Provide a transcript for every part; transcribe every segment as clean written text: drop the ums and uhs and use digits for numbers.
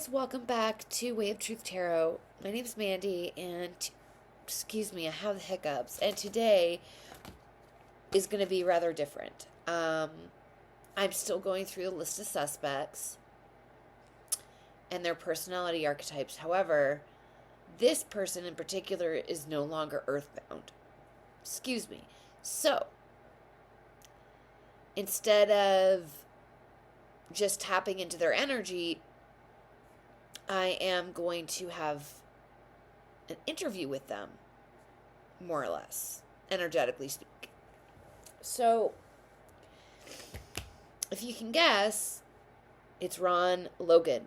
guys, welcome back to Way of Truth Tarot. My name's Mandy, and excuse me, I have the hiccups, and today is going to be rather different. I'm still going through the list of suspects and their personality archetypes. However, this person in particular is no longer earthbound. Excuse me. So, instead of just tapping into their energy, I am going to have an interview with them, more or less, energetically speaking. So, if you can guess, it's Ron Logan.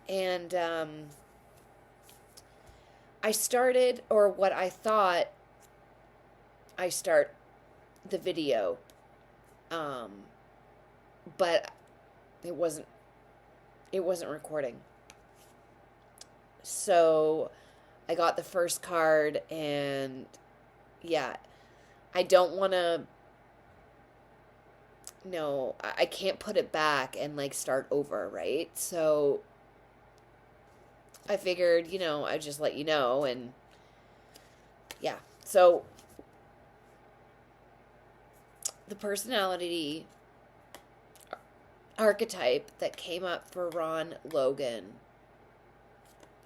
And I started, or what I thought I start the video, but it wasn't recording. So I got the first card, and yeah, I don't want to, no, I can't put it back and like start over, right? So I figured, I'd just let you know, and yeah. So the personality archetype that came up for Ron Logan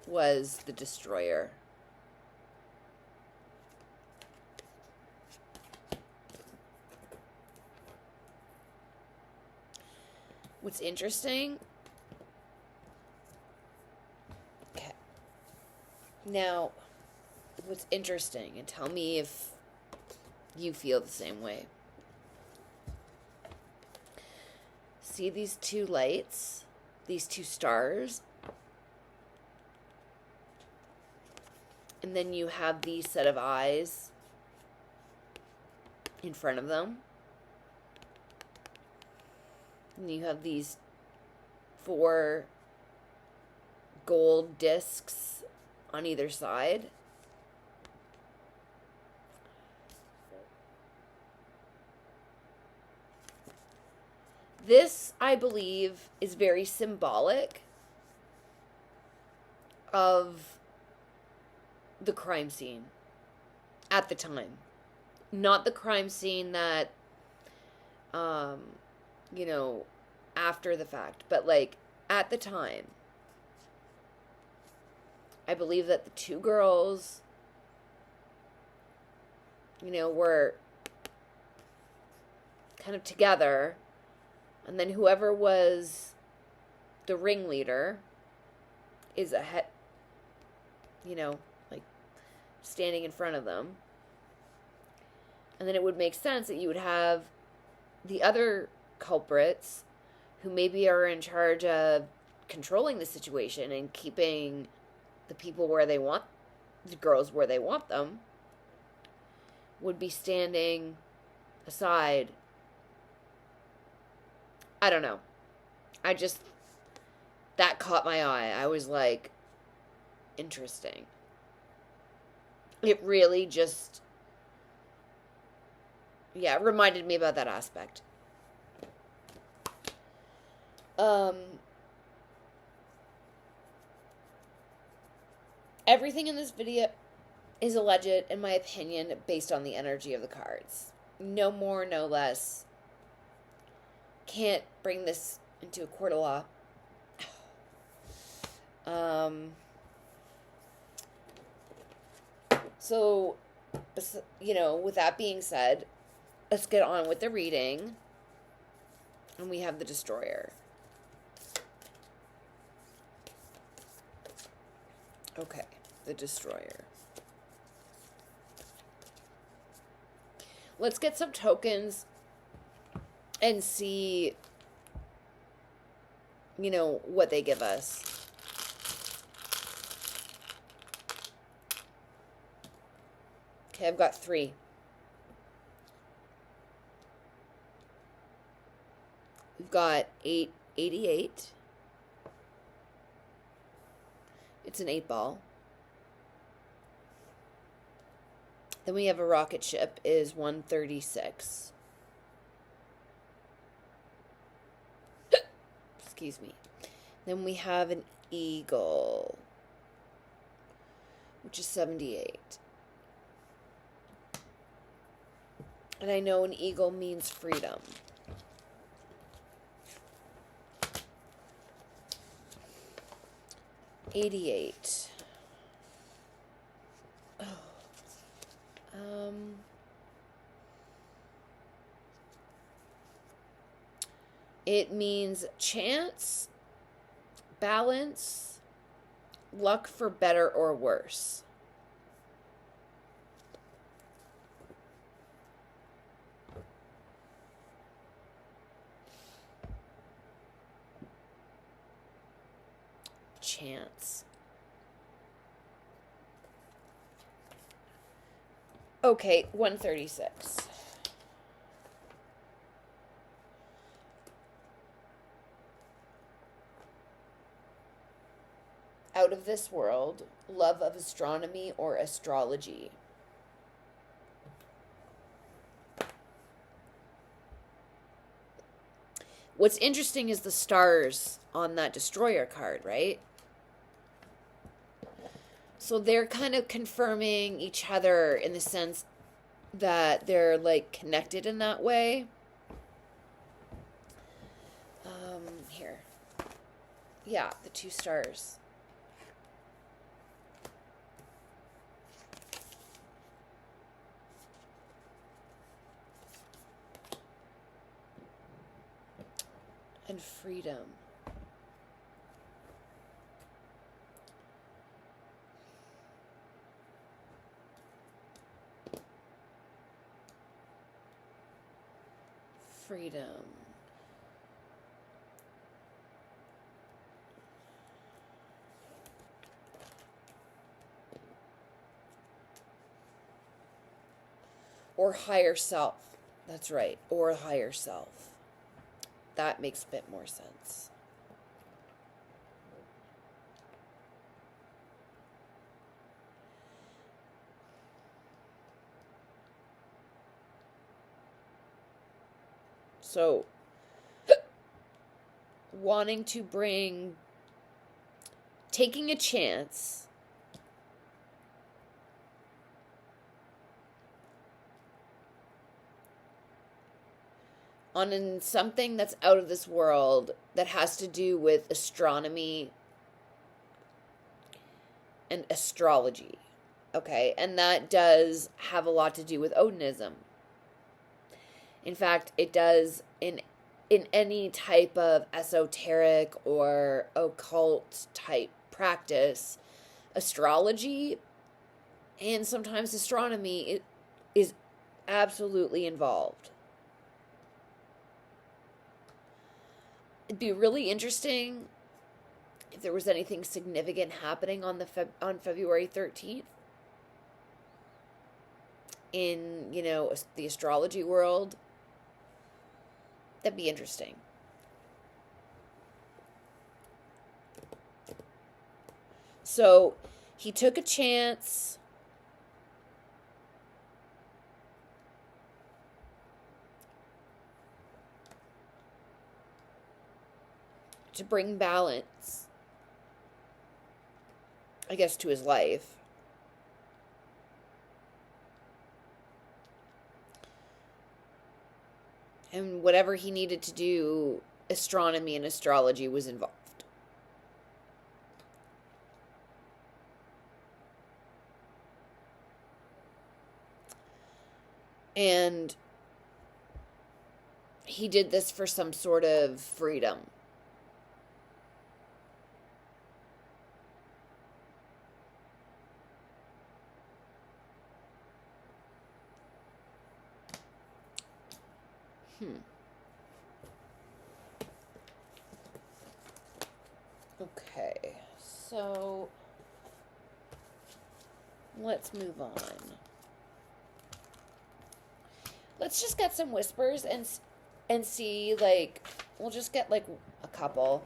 was the Destroyer. What's interesting? Okay. Now, what's interesting, and tell me if you feel the same way. See these two lights, these two stars, and then you have these set of eyes in front of them, and you have these 4 gold discs on either side. This, I believe, is very symbolic of the crime scene at the time. Not the crime scene that, after the fact, but like at the time. I believe that the 2 girls, were kind of together. And then whoever was the ringleader is ahead, like standing in front of them. And then it would make sense that you would have the other culprits who maybe are in charge of controlling the situation and keeping the people where they want, the girls where they want them, would be standing aside. I don't know. That caught my eye. I was like, interesting. It really just, reminded me about that aspect. Everything in this video is alleged, in my opinion, based on the energy of the cards. No more, no less. Can't bring this into a court of law. So, with that being said, let's get on with the reading. And we have the Destroyer. Okay, the Destroyer. Let's get some tokens and see, what they give us. Okay, I've got 3. We've got 888. It's an 8 ball. Then we have a rocket ship is 136. Excuse me. Then we have an eagle, which is 78. And I know an eagle means freedom. $88. Oh. It means chance, balance, luck for better or worse. Chance. Okay, 136. Out of this world, love of astronomy or astrology. What's interesting is the stars on that destroyer card, right? So they're kind of confirming each other in the sense that they're like connected in that way. Here. Yeah, the two stars. And freedom. Freedom. Or higher self. That's right. Or higher self. That makes a bit more sense. So, wanting to bring, taking a chance on something that's out of this world that has to do with astronomy and astrology. Okay, and that does have a lot to do with Odinism. In fact, it does in any type of esoteric or occult type practice. Astrology and sometimes astronomy is absolutely involved. It'd be really interesting if there was anything significant happening on on February 13th in, the astrology world. That'd be interesting. So he took a chance to bring balance, I guess, to his life. And whatever he needed to do, astronomy and astrology was involved. And he did this for some sort of freedom. Okay, so let's move on. Let's just get some whispers and see, like, we'll just get, like, a couple.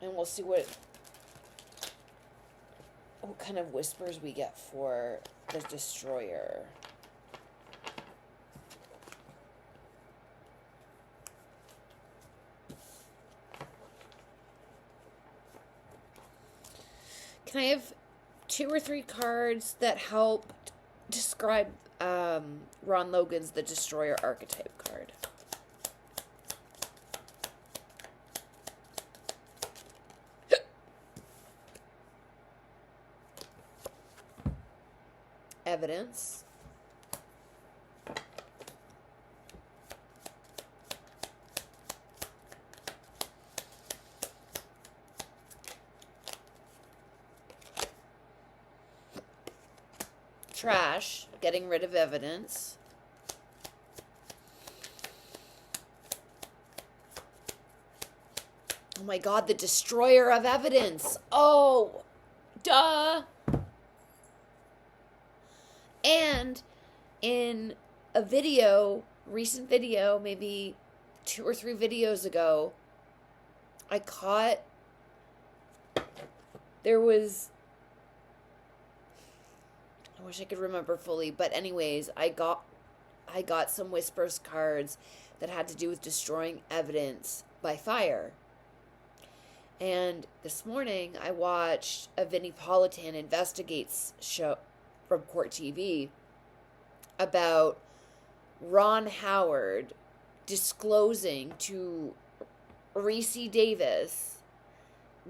And we'll see what what kind of whispers we get for the Destroyer. Can I have 2 or 3 cards that help describe Ron Logan's The Destroyer archetype card? Evidence. Trash, getting rid of evidence. Oh my God, the destroyer of evidence. Oh, duh. And in a video, recent video, maybe 2 or 3 videos ago, I caught, there was, I wish I could remember fully, but anyways, I got some Whispers cards that had to do with destroying evidence by fire. And this morning I watched a Vinnie Politan Investigates show from Court TV about Ron Howard disclosing to Reese Davis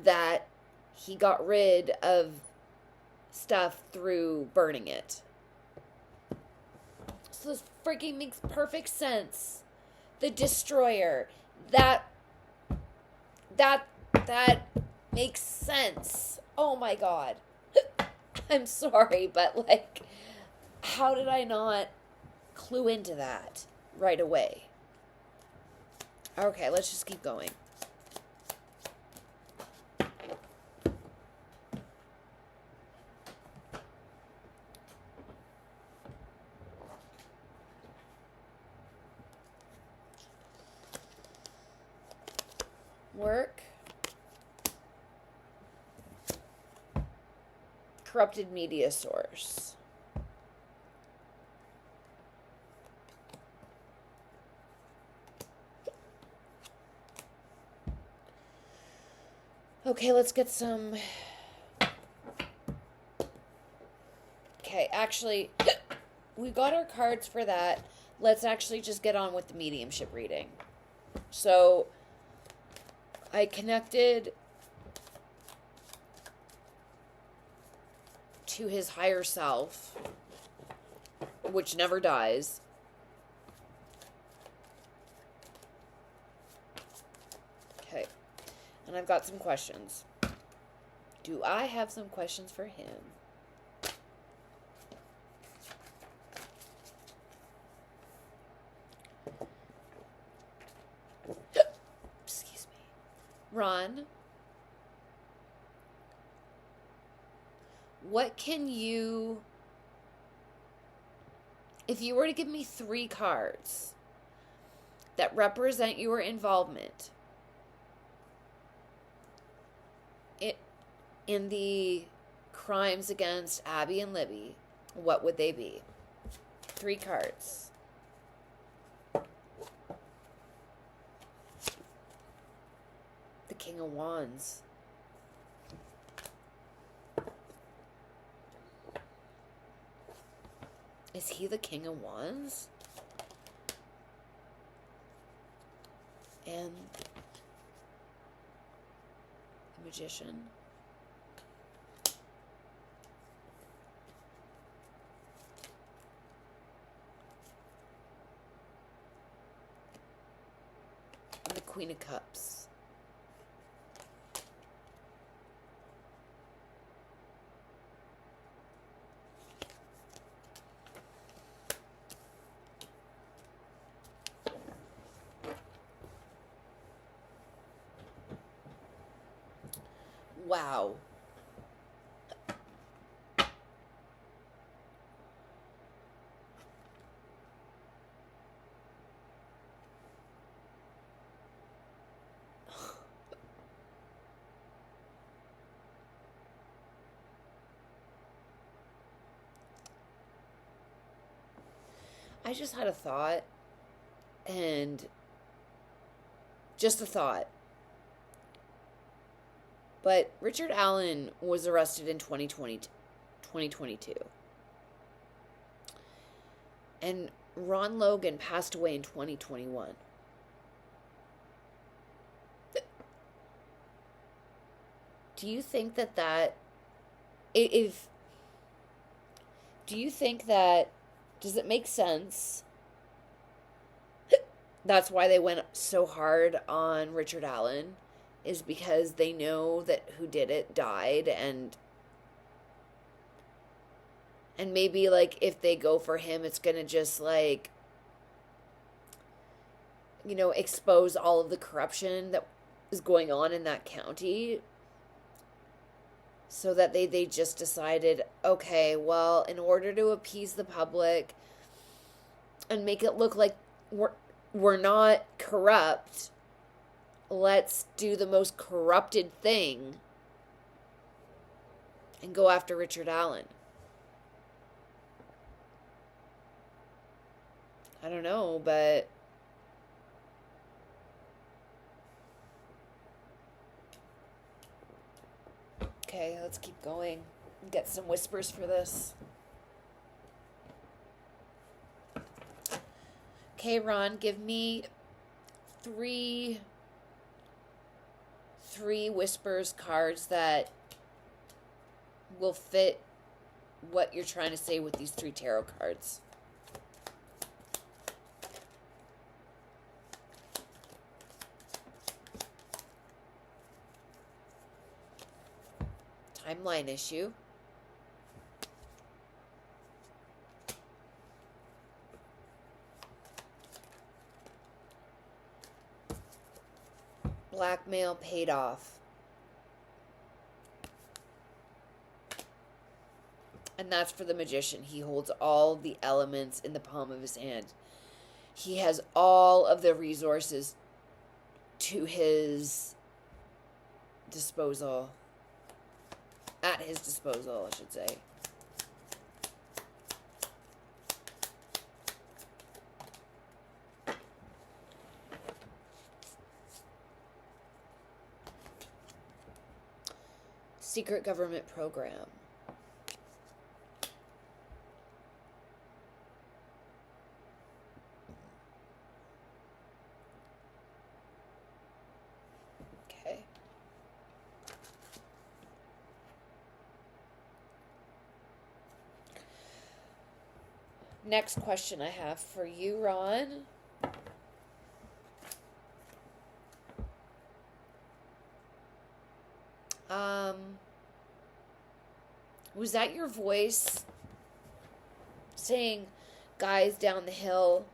that he got rid of stuff through burning it. So this freaking makes perfect sense. The Destroyer. That makes sense. Oh my God. I'm sorry, but like, how did I not clue into that right away? Okay, let's just keep going. Work. Corrupted media source. Okay, let's get some. Okay, actually, we got our cards for that. Let's actually just get on with the mediumship reading. So, I connected to his higher self, which never dies. Okay. And I've got some questions. Do I have some questions for him? Excuse me. Ron, what can you, if you were to give me 3 cards that represent your involvement in the crimes against Abby and Libby, what would they be? 3 cards. The King of Wands. Is he the King of Wands? And the Magician. And the Queen of Cups. Wow. I just had a thought, and just a thought. But Richard Allen was arrested in 2022. And Ron Logan passed away in 2021. Do you think do you think that, does it make sense? That's why they went so hard on Richard Allen, is because they know that who did it died, and maybe, like, if they go for him, it's gonna just, like, expose all of the corruption that is going on in that county. So that they just decided, okay, well, in order to appease the public and make it look like we're not corrupt, let's do the most corrupted thing and go after Richard Allen. I don't know, but okay, let's keep going. Get some whispers for this. Okay, Ron, give me three whispers cards that will fit what you're trying to say with these 3 tarot cards. Timeline issue. Blackmail paid off. And that's for the magician. He holds all the elements in the palm of his hand. He has all of the resources to his disposal. At his disposal, I should say. Secret government program. Okay. Next question I have for you, Ron. Was that your voice saying, guys down the hill?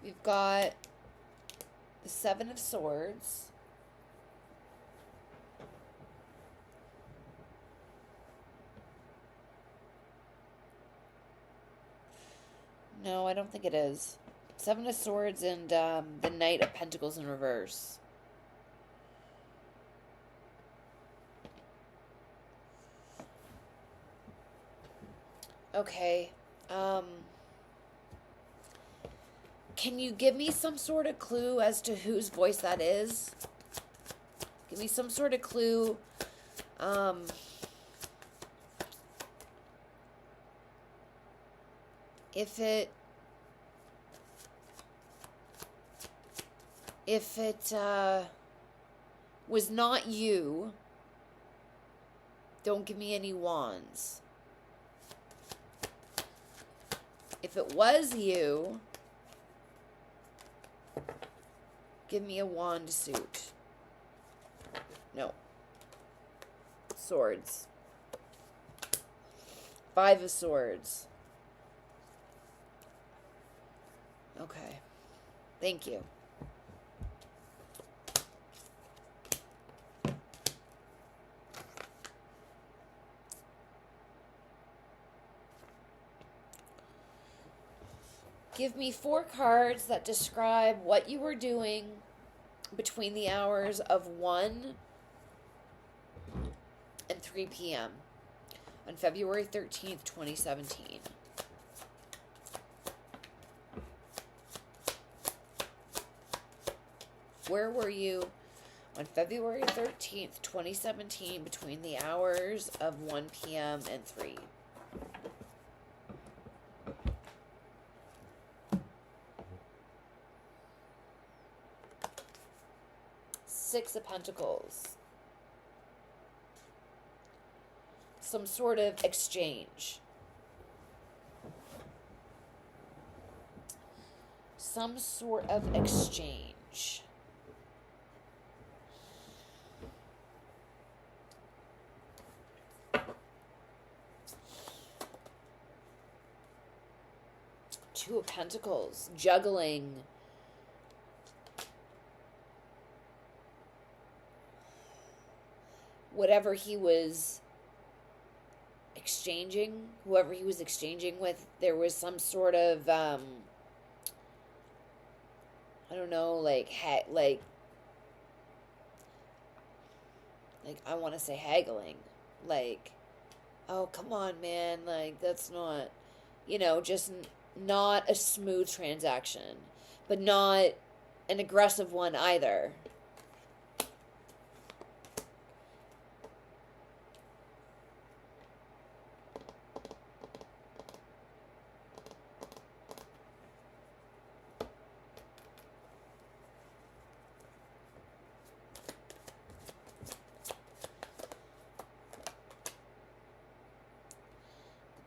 We've got the 7 of Swords. No, I don't think it is. 7 of Swords and the Knight of Pentacles in reverse. Okay. Can you give me some sort of clue as to whose voice that is? Give me some sort of clue. If it was not you, don't give me any wands. If it was you, Give me a wand suit. No. Swords. 5 of Swords. Okay. Thank you. Give me 4 cards that describe what you were doing between the hours of 1 and 3 p.m. on February 13th, 2017. Where were you on February 13th, 2017 between the hours of 1 p.m. and 3? Six of Pentacles. Some sort of exchange. Some sort of exchange. Two of Pentacles. Juggling. Whatever he was exchanging, whoever he was exchanging with, there was some sort of, I don't know, like I want to say haggling. Like, oh, come on, man. Like, that's not, just not a smooth transaction, but not an aggressive one either.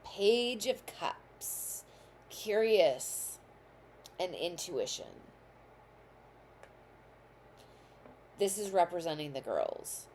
Page of Cups, curious and intuition. This is representing the girls.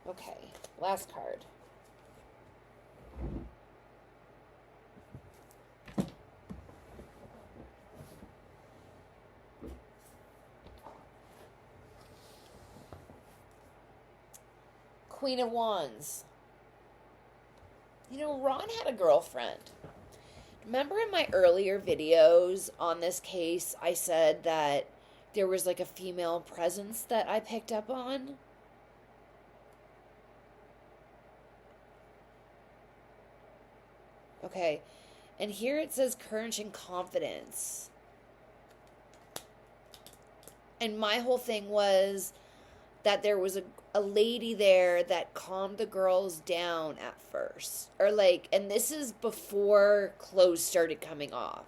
Okay, last card. Queen of Wands. Ron had a girlfriend. Remember in my earlier videos on this case, I said that there was like a female presence that I picked up on? Okay, and here it says courage and confidence. And my whole thing was that there was a lady there that calmed the girls down at first. And this is before clothes started coming off.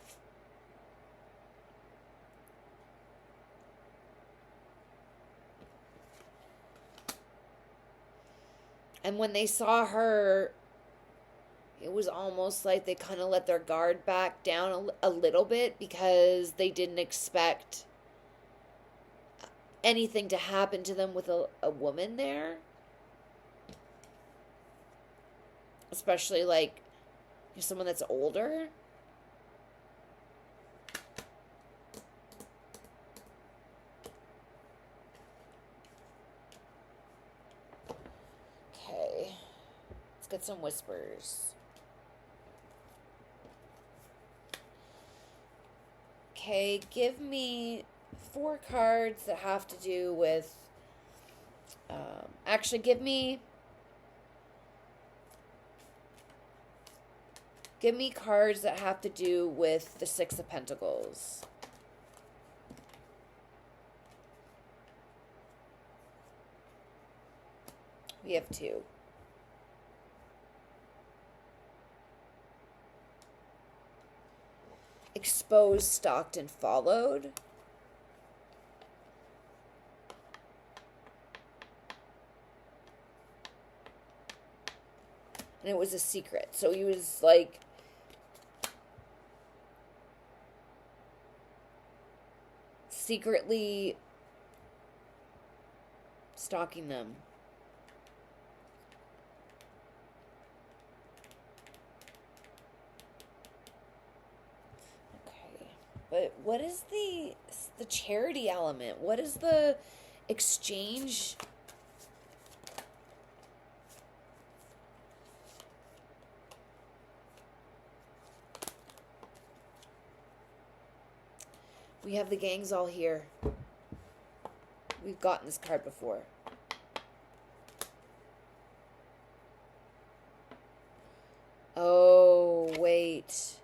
And when they saw her, it was almost like they kind of let their guard back down a little bit because they didn't expect anything to happen to them with a woman there. Especially like someone that's older. Okay. Let's get some whispers. Okay, give me 4 cards that have to do with, actually give me cards that have to do with the 6 of Pentacles. We have 2. Exposed, stalked, and followed. And it was a secret. So he was like secretly stalking them. Okay. But what is the charity element? What is the exchange? We have the gangs all here. We've gotten this card before. Oh, wait.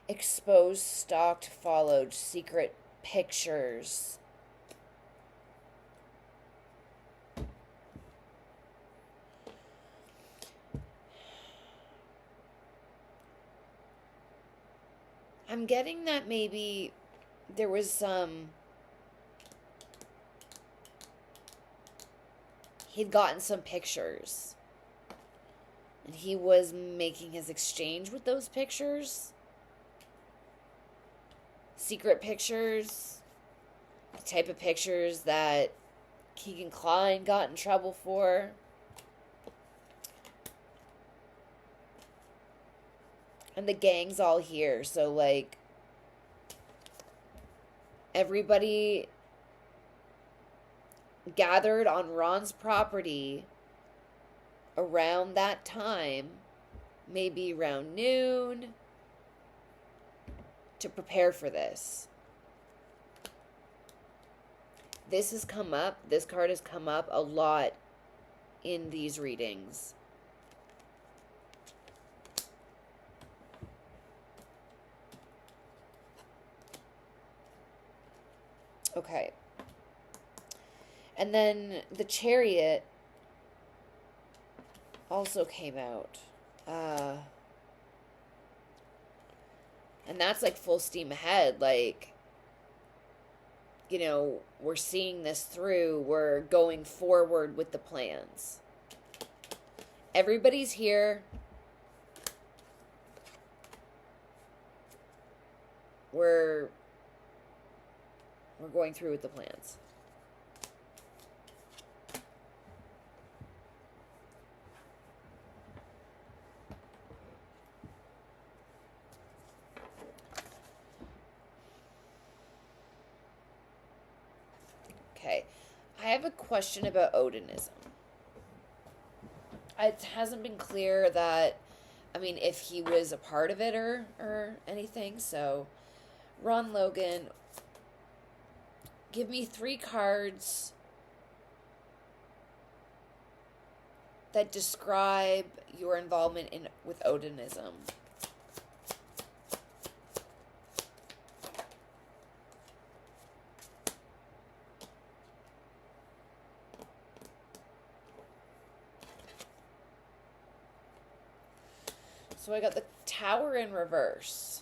Exposed, stalked, followed, secret pictures. I'm getting that maybe there was some... He'd gotten some pictures. And he was making his exchange with those pictures. Secret pictures. The type of pictures that Keegan Kline got in trouble for. And the gang's all here. So, like, everybody gathered on Ron's property around that time, maybe around noon, to prepare for this. This has come up, this card has come up a lot in these readings. Okay. And then the Chariot also came out. And that's like full steam ahead. Like, you know, we're seeing this through. We're going forward with the plans. Everybody's here. We're going through with the plans. Okay, I have a question about Odinism. It hasn't been clear that, I mean, if he was a part of it or anything. So, Ron Logan, give me 3 cards that describe your involvement with Odinism. So I got the Tower in reverse.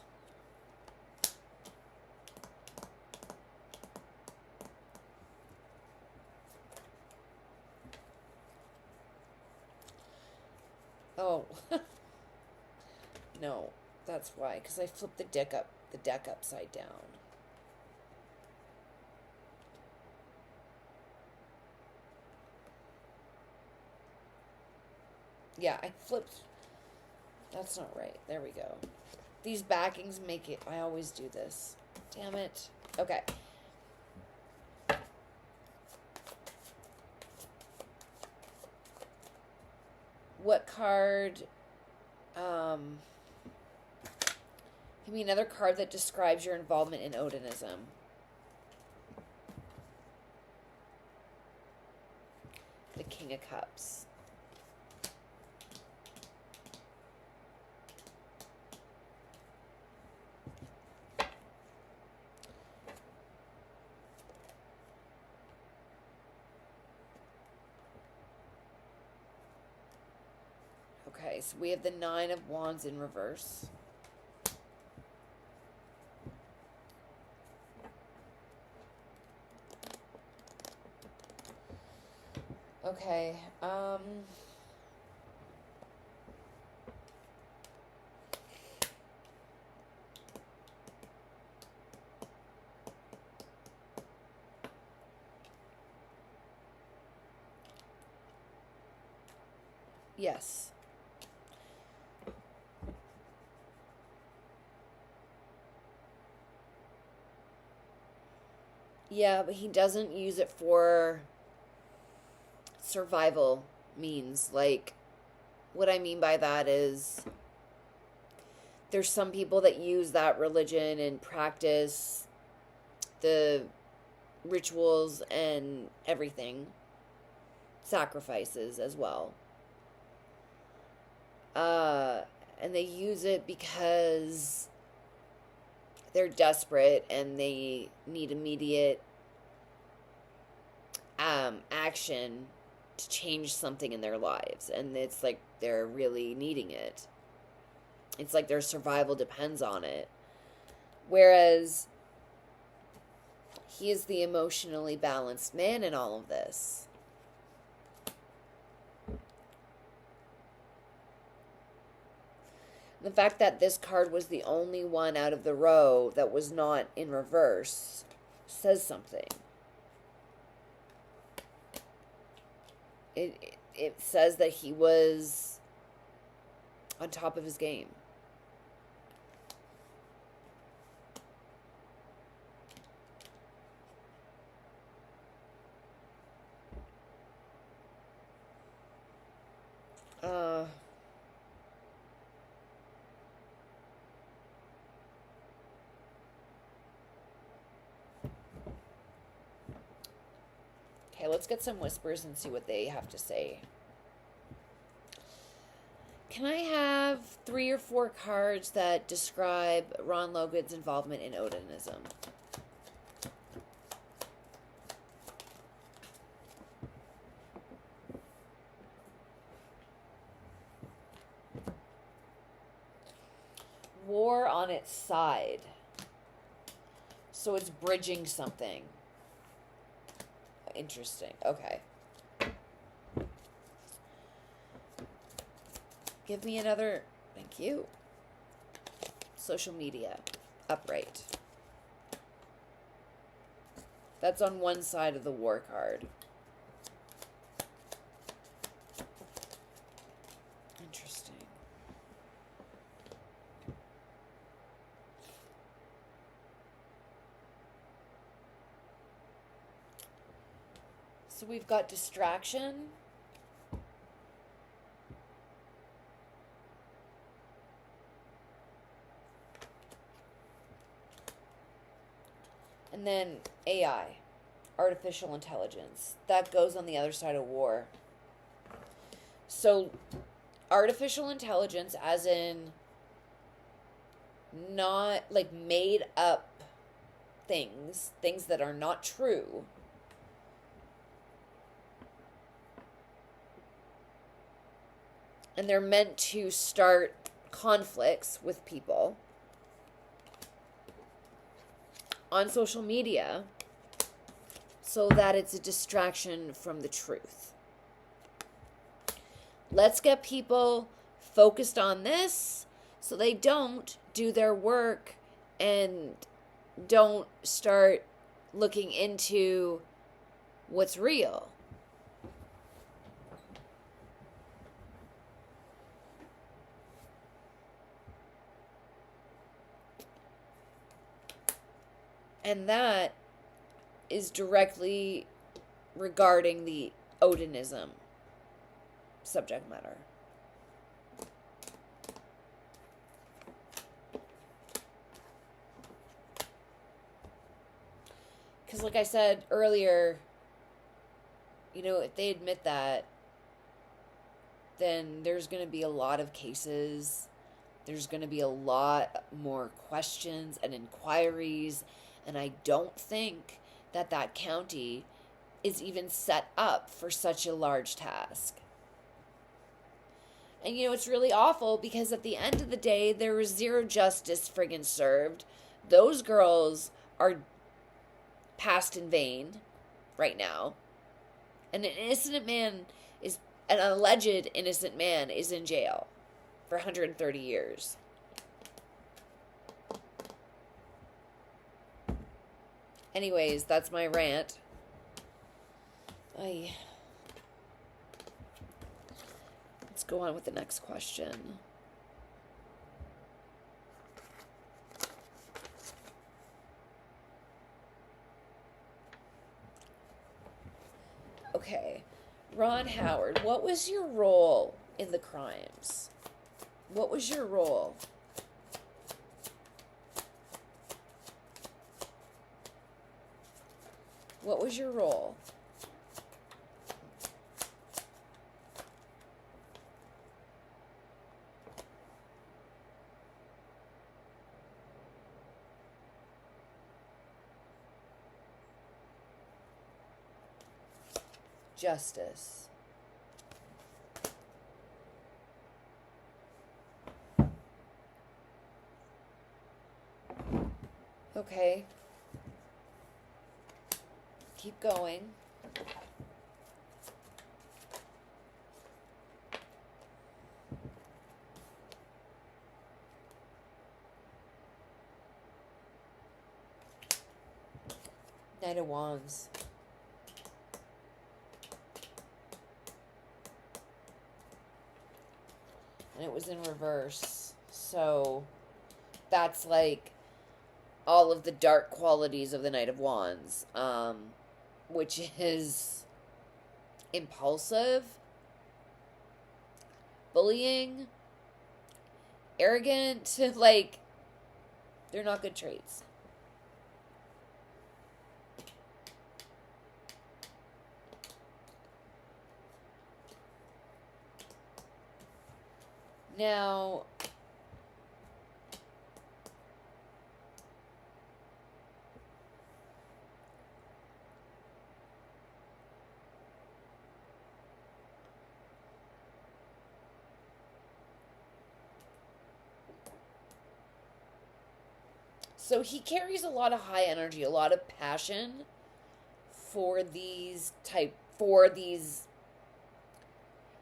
Oh. No, that's why, because I flipped the deck upside down. Yeah, I flipped. That's not right. There we go. These backings make it. I always do this. Damn it. Okay. What card? Give me another card that describes your involvement in Odinism. The King of Cups. Okay, so we have the Nine of Wands in reverse. Okay, yes. Yeah, but he doesn't use it for survival means. Like, what I mean by that is there's some people that use that religion and practice the rituals and everything, sacrifices as well. And they use it because they're desperate and they need immediate action to change something in their lives, and it's like they're really needing it. It's like their survival depends on it. Whereas he is the emotionally balanced man in all of this. The fact that this card was the only one out of the row that was not in reverse says something. It says that he was on top of his game. Okay, let's get some whispers and see what they have to say. Can I have 3 or 4 cards that describe Ron Logan's involvement in Odinism? War on its side. So it's bridging something. Interesting. Okay. Give me another. Thank you. Social media. Upright. That's on one side of the war card. Interesting. So we've got distraction. And then AI, artificial intelligence. That goes on the other side of war. So artificial intelligence as in not like made up things that are not true. And they're meant to start conflicts with people on social media so that it's a distraction from the truth. Let's get people focused on this so they don't do their work and don't start looking into what's real. And that is directly regarding the Odinism subject matter. Because like I said earlier, you know, if they admit that, then there's going to be a lot of cases. There's going to be a lot more questions and inquiries. And I don't think that that county is even set up for such a large task. And, it's really awful because at the end of the day, there was zero justice friggin' served. Those girls are passed in vain right now. And an alleged innocent man is in jail for 130 years. Anyways, that's my rant. Let's go on with the next question. Okay. Ron Howard, what was your role in the crimes? What was your role? What was your role? Justice. Okay. Keep going. Knight of Wands. And it was in reverse. So that's like all of the dark qualities of the Knight of Wands, which is impulsive, bullying, arrogant. Like, they're not good traits. Now, so he carries a lot of high energy, a lot of passion for these.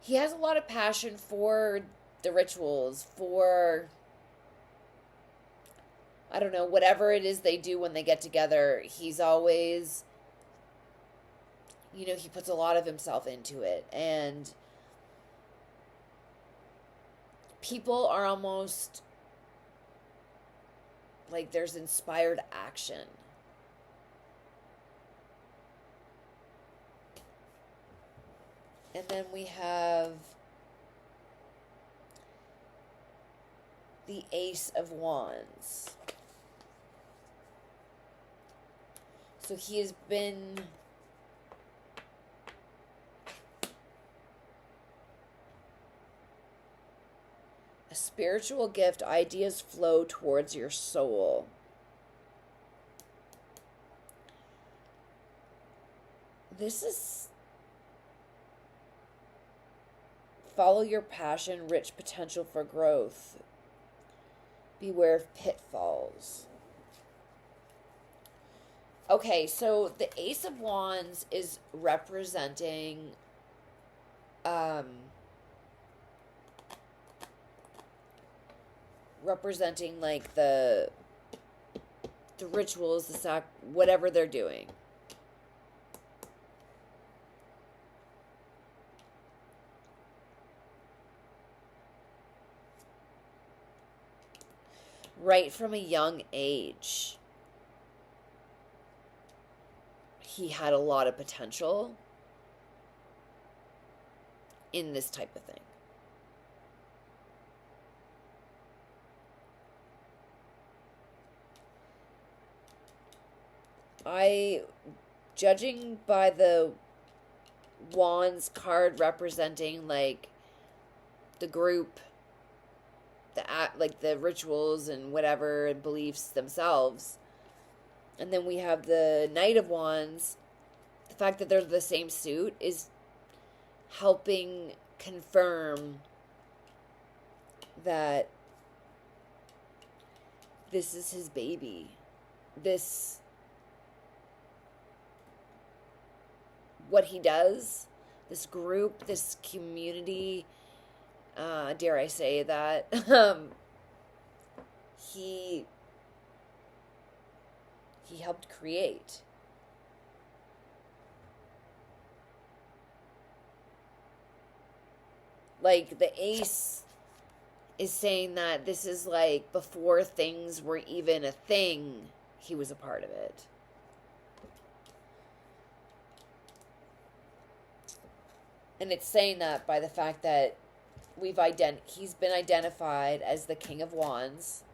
He has a lot of passion for the rituals, for, I don't know, whatever it is they do when they get together. He's always, he puts a lot of himself into it. And people are almost like there's inspired action. And then we have the Ace of Wands. So he has been a spiritual gift. Ideas flow towards your soul. This is follow your passion, rich potential for growth. Beware of pitfalls. Okay, so the Ace of Wands is representing like the rituals, whatever they're doing. Right from a young age, he had a lot of potential in this type of thing. Judging by the Wands card representing like the group, the rituals and whatever and beliefs themselves. And then we have the Knight of Wands. The fact that they're the same suit is helping confirm that this is his baby. What he does, this group, this community, dare I say that, he helped create. Like, the ace is saying that this is like before things were even a thing, he was a part of it. And it's saying that by the fact that he's been identified as the King of Wands.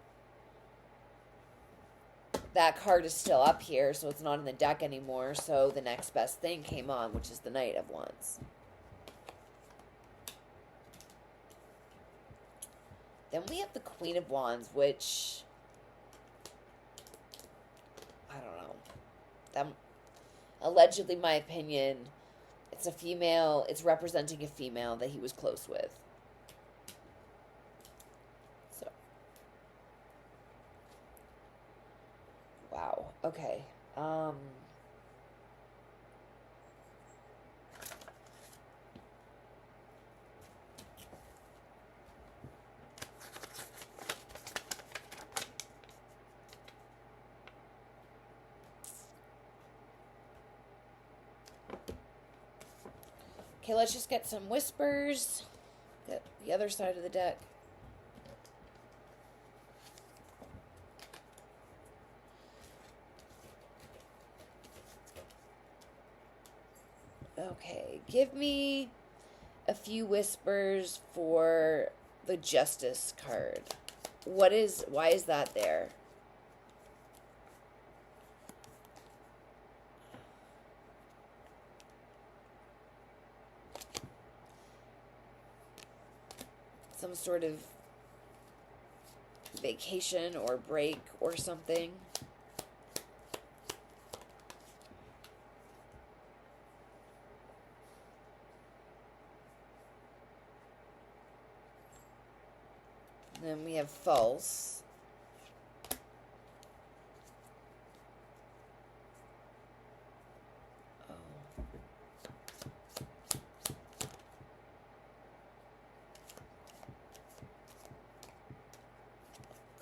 That card is still up here, so it's not in the deck anymore. So the next best thing came on, which is the Knight of Wands. Then we have the Queen of Wands, which, I don't know. Allegedly, my opinion, it's a female. It's representing a female that he was close with. So, wow. Okay. Okay, let's just get some whispers. Get the other side of the deck. Okay, give me a few whispers for the Justice card. Why is that there? Some sort of vacation or break or something. Then we have false.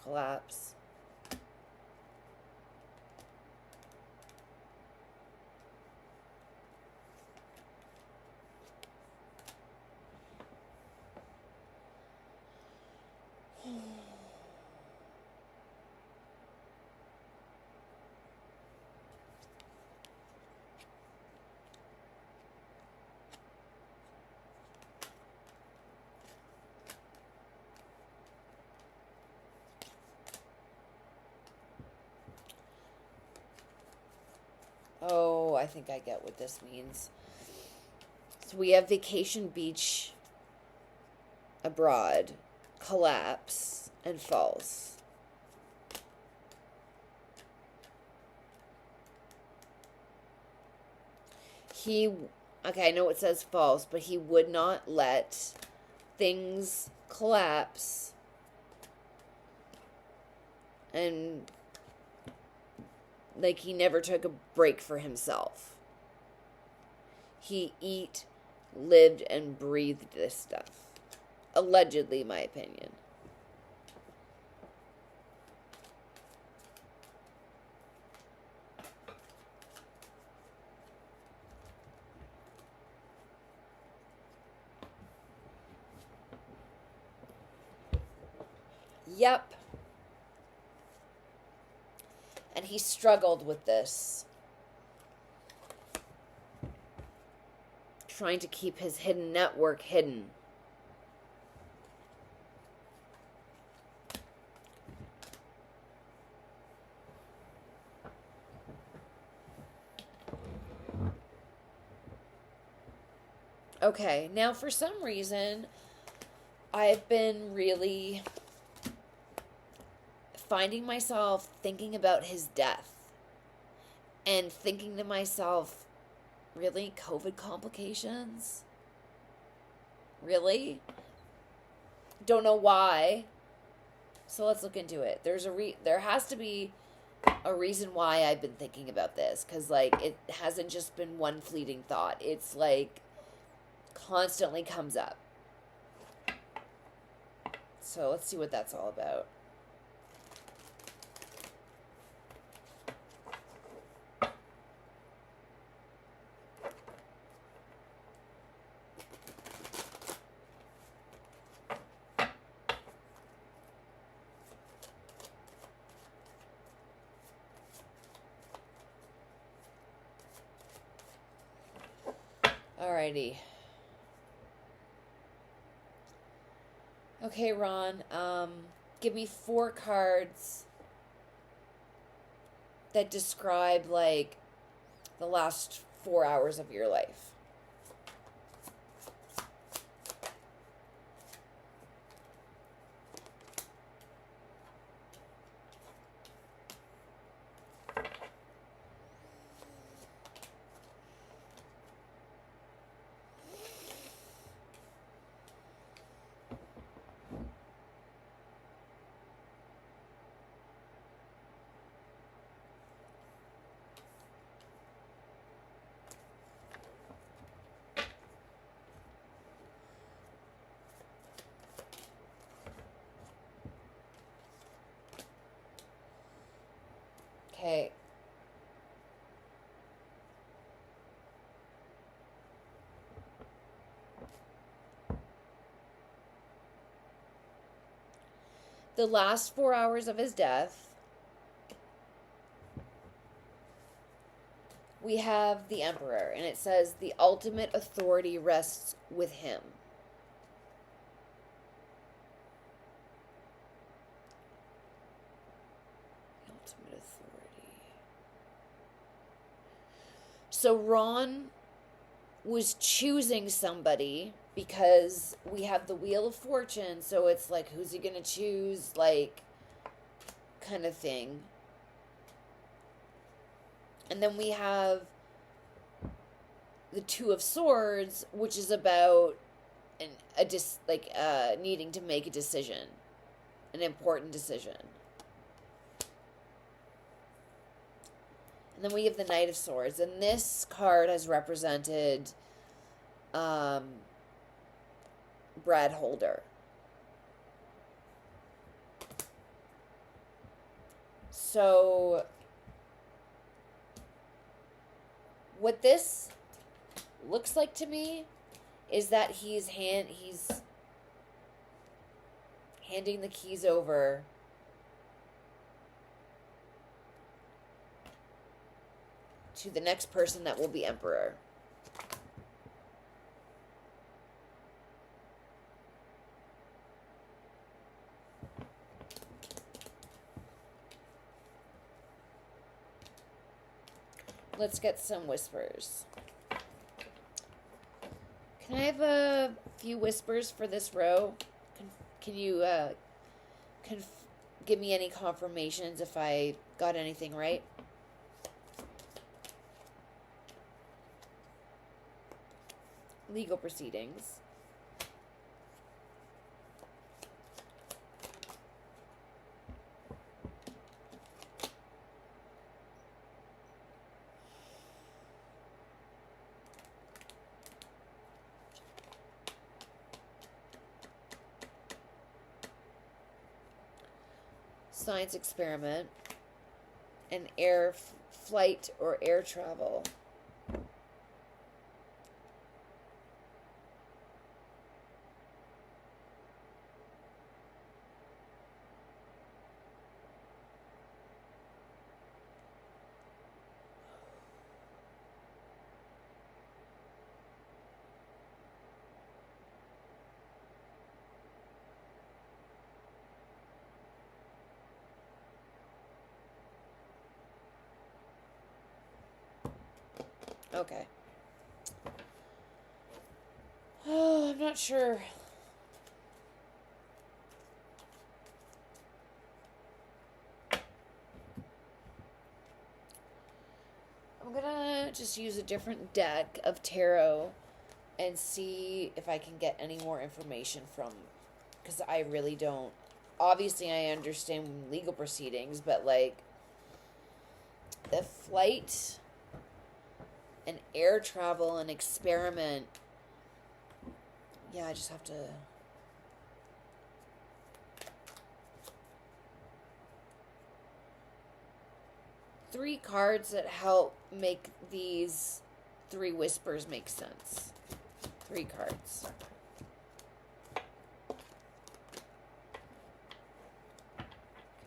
Collapse. Oh, I think I get what this means. So we have vacation, beach, abroad, collapse, and false. Okay, I know it says false, but he would not let things collapse and like he never took a break for himself. He lived, and breathed this stuff. Allegedly, my opinion. Yep. And he struggled with this. Trying to keep his hidden network hidden. Okay, now for some reason, I've been really finding myself thinking about his death and thinking to myself, really? COVID complications? Really? Don't know why. So let's look into it. There has to be a reason why I've been thinking about this, because like it hasn't just been one fleeting thought. It's like constantly comes up. So let's see what that's all about. Alrighty. Okay, Ron, give me 4 cards that describe, like, the last 4 hours of your life. Okay. The last 4 hours of his death, we have the Emperor, and it says the ultimate authority rests with him. The ultimate authority. So Ron was choosing somebody because we have the Wheel of Fortune, so it's like, who's he gonna choose, like, kind of thing. And then we have the Two of Swords, which is about needing to make a decision, an important decision. And then we have the Knight of Swords, and this card has represented Brad Holder. So what this looks like to me is that he's handing the keys over to the next person that will be Emperor. Let's get some whispers. Can I have a few whispers for this row? Can you give me any confirmations if I got anything right? Legal proceedings. Science experiment, and flight or air travel. Okay. Oh, I'm not sure. I'm gonna just use a different deck of tarot and see if I can get any more information from because I really don't. Obviously, I understand legal proceedings, but like the flight and air travel and experiment. Yeah, I just have to. Three cards that help make these three whispers make sense. Three cards.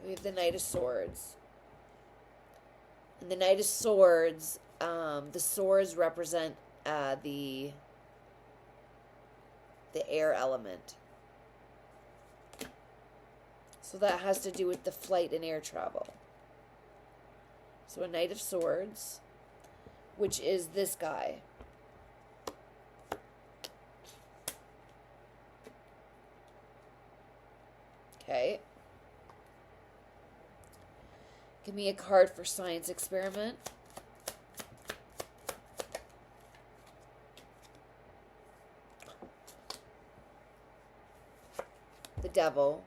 We have the Knight of Swords. And the Knight of Swords, the swords represent the air element. So that has to do with the flight and air travel. So a Knight of Swords, which is this guy. Okay. Give me a card for science experiment. The Devil.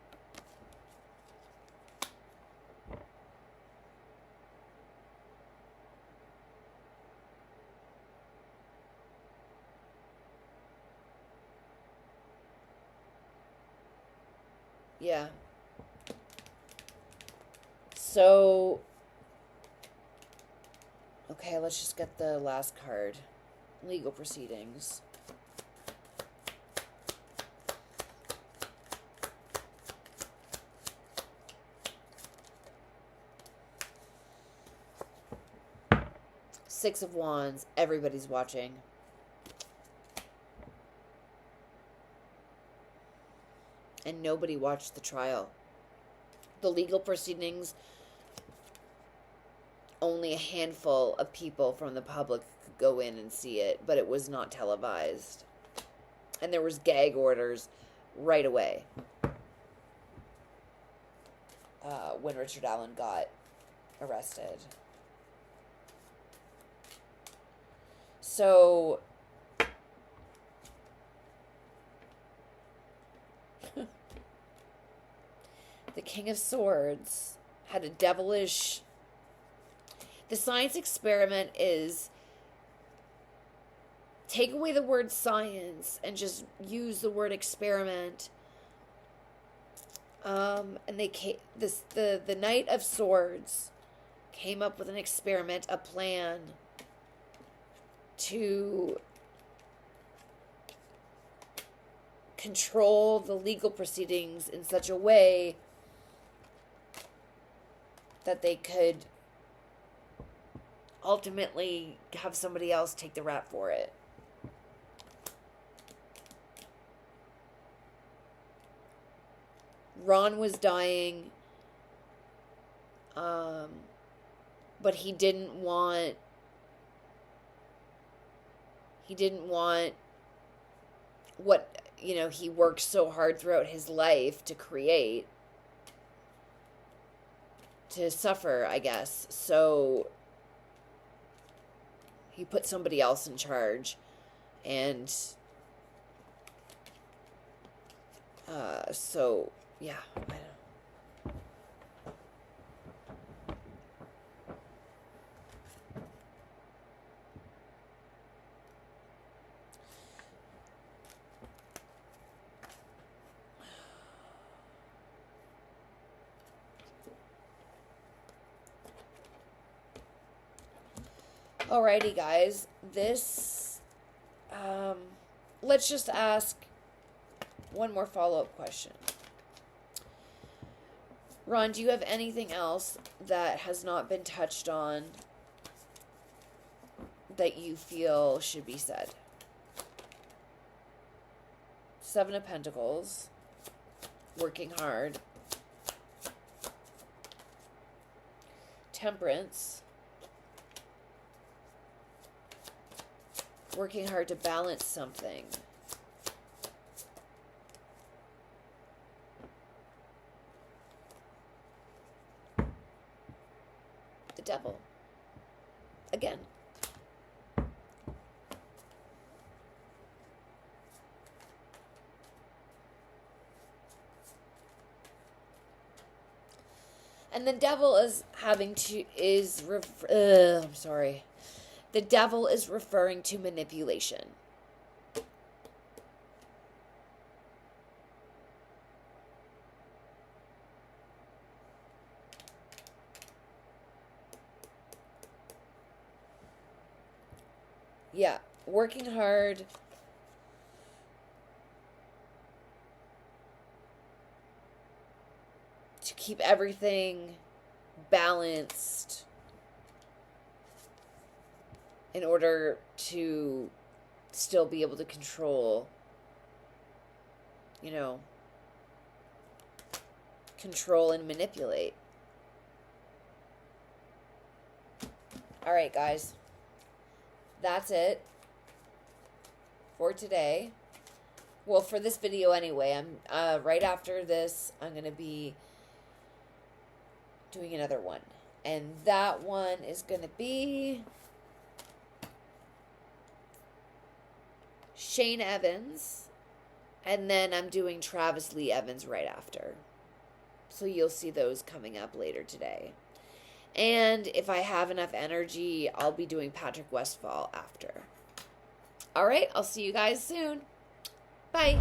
Yeah. So, okay, let's just get the last card. Legal proceedings. Six of Wands. Everybody's watching. And nobody watched the trial. The legal proceedings, only a handful of people from the public could go in and see it, but it was not televised. And there was gag orders right away when Richard Allen got arrested. So the King of Swords had a devilish... The science experiment is take away the word science and just use the word experiment. And the Knight of Swords came up with an experiment, a plan to control the legal proceedings in such a way that they could ultimately have somebody else take the rap for it. Ron was dying, but he didn't want what, he worked so hard throughout his life to create, to suffer, I guess. So he put somebody else in charge, and so yeah, I don't know. Alrighty, guys. This, let's just ask one more follow-up question. Ron, do you have anything else that has not been touched on that you feel should be said? Seven of Pentacles. Working hard. Temperance. Working hard to balance something. The Devil. Again. And the devil is I'm sorry. The devil is referring to manipulation. Yeah, working hard. To keep everything balanced in order to still be able to control, control and manipulate. All right, guys. That's it for today. Well, for this video anyway. I'm right after this, I'm going to be doing another one. And that one is going to be Shane Evans. And then I'm doing Travis Lee Evans right after. So you'll see those coming up later today. And if I have enough energy, I'll be doing Patrick Westphal after. All right, I'll see you guys soon. Bye.